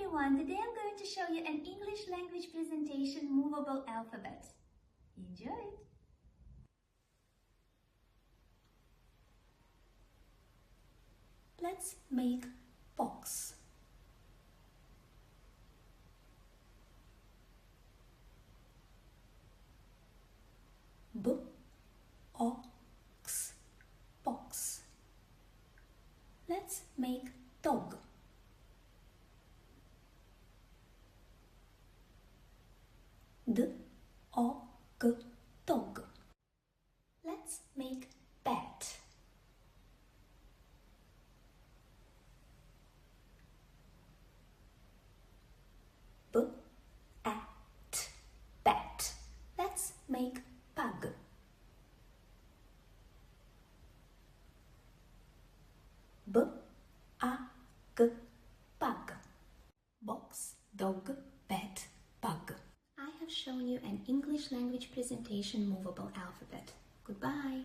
everyone, today I'm going to show you an English language presentation movable alphabet. Enjoy it! Let's make box. B-ox, box. Let's make dog. D-o-g, dog. Let's make bat. B-at, bat. Let's make pug. B-a-g, pug. Box, dog, bat, pug. I have shown you an English language presentation movable alphabet. Goodbye.